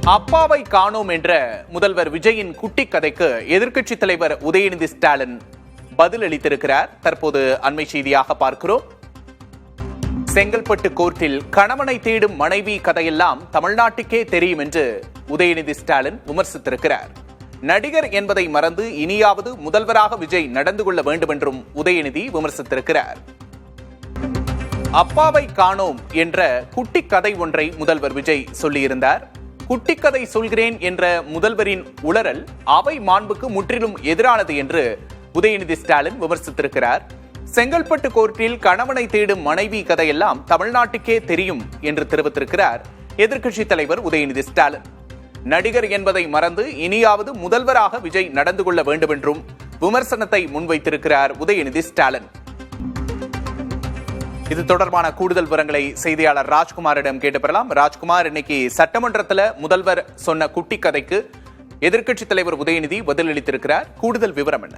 அப்பாவை காணோம் என்ற முதல்வர் விஜயின் குட்டி கதைக்கு எதிர்க்கட்சித் தலைவர் உதயநிதி ஸ்டாலின் பதில் அளித்திருக்கிறார். தற்போது அண்மை செய்தியாக பார்க்கிறோம். செங்கல்பட்டு கோர்ட்டில் கணவனை தேடும் மனைவி கதையெல்லாம் தமிழ்நாட்டுக்கே தெரியும் என்று உதயநிதி ஸ்டாலின் விமர்சித்திருக்கிறார். நடிகர் என்பதை மறந்து இனியாவது முதல்வராக விஜய் நடந்து கொள்ள வேண்டும் என்றும் உதயநிதி விமர்சித்திருக்கிறார். அப்பாவை காணோம் என்ற குட்டி கதை ஒன்றை முதல்வர் விஜய் சொல்லியிருந்தார். குட்டிக்கதை சொல்கிறேன் என்ற முதல்வரின் உளறல் அவை மாண்புக்கு முற்றிலும் எதிரானது என்று உதயநிதி ஸ்டாலின் விமர்சித்திருக்கிறார். செங்கல்பட்டு கோர்ட்டில் கணவனை தேடும் மனைவி கதையெல்லாம் தமிழ்நாட்டுக்கே தெரியும் என்று தெரிவித்திருக்கிறார் எதிர்க்கட்சித் தலைவர் உதயநிதி ஸ்டாலின். நடிகர் என்பதை மறந்து இனியாவது முதல்வராக விஜய் நடந்து கொள்ள வேண்டும் என்றும் விமர்சனத்தை முன்வைத்திருக்கிறார் உதயநிதி ஸ்டாலின். இது தொடர்பான கூடுதல் விவரங்களை செய்தியாளர் ராஜ்குமாரிடம் கேட்டு பெறலாம். ராஜ்குமார், இன்னைக்கு சட்டமன்றத்தில் முதல்வர் சொன்ன குட்டி கதைக்கு எதிர்க்கட்சித் தலைவர் உதயநிதி பதிலளித்திருக்கிறார். கூடுதல் விவரம் என்ன?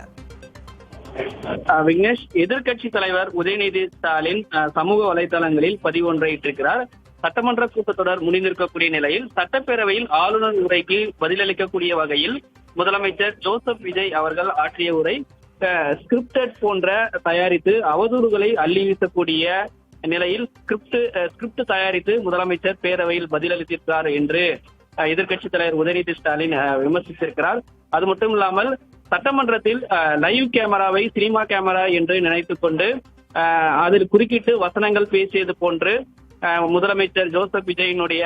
விக்னேஷ், எதிர்க்கட்சி தலைவர் உதயநிதி ஸ்டாலின் சமூக வலைதளங்களில் பதிவு ஒன்றை இட்டிருக்கிறார். சட்டமன்ற கூட்டத்தொடர் முடிந்திருக்கக்கூடிய நிலையில் சட்டப்பேரவையில் ஆளுநர் உரைக்கு பதிலளிக்கக்கூடிய வகையில் முதலமைச்சர் ஜோசப் விஜய் அவர்கள் ஆற்றிய உரை ஸ்கிரிப்டட் போன்ற தயாரித்து அவதூறுகளை அள்ளி வீசக்கூடிய நிலையில் ஸ்கிரிப்ட் தயாரித்து முதலமைச்சர் பேரவையில் பதிலளித்திருக்கிறார் என்று எதிர்க்கட்சித் தலைவர் உதயநிதி ஸ்டாலின் விமர்சித்திருக்கிறார். அது மட்டும் இல்லாமல் சட்டமன்றத்தில் லைவ் கேமராவை சினிமா கேமரா என்று நினைத்துக் கொண்டு அதில் குறுக்கிட்டு வசனங்கள் பேசியது போன்று முதலமைச்சர் ஜோசப் விஜயினுடைய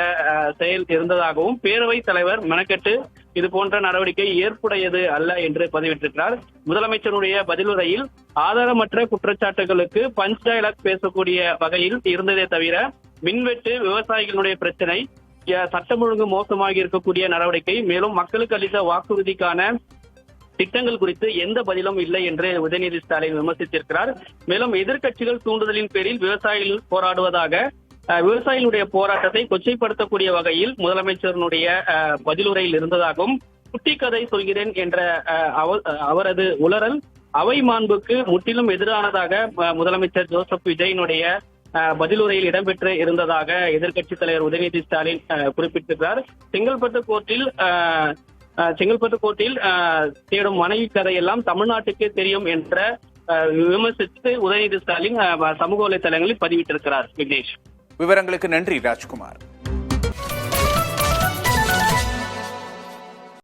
செயல் இருந்ததாகவும் பேரவை தலைவர் மெனக்கெட்டு இது போன்ற நடவடிக்கை ஏற்புடையது அல்ல என்று பதிவிட்டிருக்கிறார். முதலமைச்சருடைய பதிலுரையில் ஆதாரமற்ற குற்றச்சாட்டுகளுக்கு பஞ்ச் டயலாக் பேசக்கூடிய வகையில் இருந்ததே தவிர மின்வெட்டு, விவசாயிகளுடைய பிரச்சனை, சட்டம் ஒழுங்கு மோசமாக இருக்கக்கூடிய நடவடிக்கை, மேலும் மக்களுக்கு அளித்த வாக்குறுதிக்கான திட்டங்கள் குறித்து எந்த பதிலும் இல்லை என்று உதயநிதி ஸ்டாலின் விமர்சித்திருக்கிறார். மேலும் எதிர்க்கட்சிகள் தூண்டுதலின் பேரில் விவசாயிகள் போராடுவதாக விவசாயிகளுடைய போராட்டத்தை கொச்சைப்படுத்தக்கூடிய வகையில் முதலமைச்சருடைய பதிலுரையில் இருந்ததாகவும், குட்டி கதை சொல்கிறேன் என்ற அவரது உளறல் அவை மாண்புக்கு முற்றிலும் எதிரானதாக முதலமைச்சர் ஜோசப் விஜயினுடைய பதிலுரையில் இடம்பெற்று இருந்ததாக எதிர்க்கட்சித் தலைவர் உதயநிதி ஸ்டாலின் குறிப்பிட்டிருக்கிறார். செங்கல்பட்டு கோர்ட்டில் தேடும் மனைவி கதையெல்லாம் தமிழ்நாட்டுக்கே தெரியும் என்ற விமர்சித்து உதயநிதி ஸ்டாலின் சமூக வலைதளங்களில் பதிவிட்டிருக்கிறார். விக்னேஷ், விவரங்களுக்கு நன்றி ராஜ்குமார்.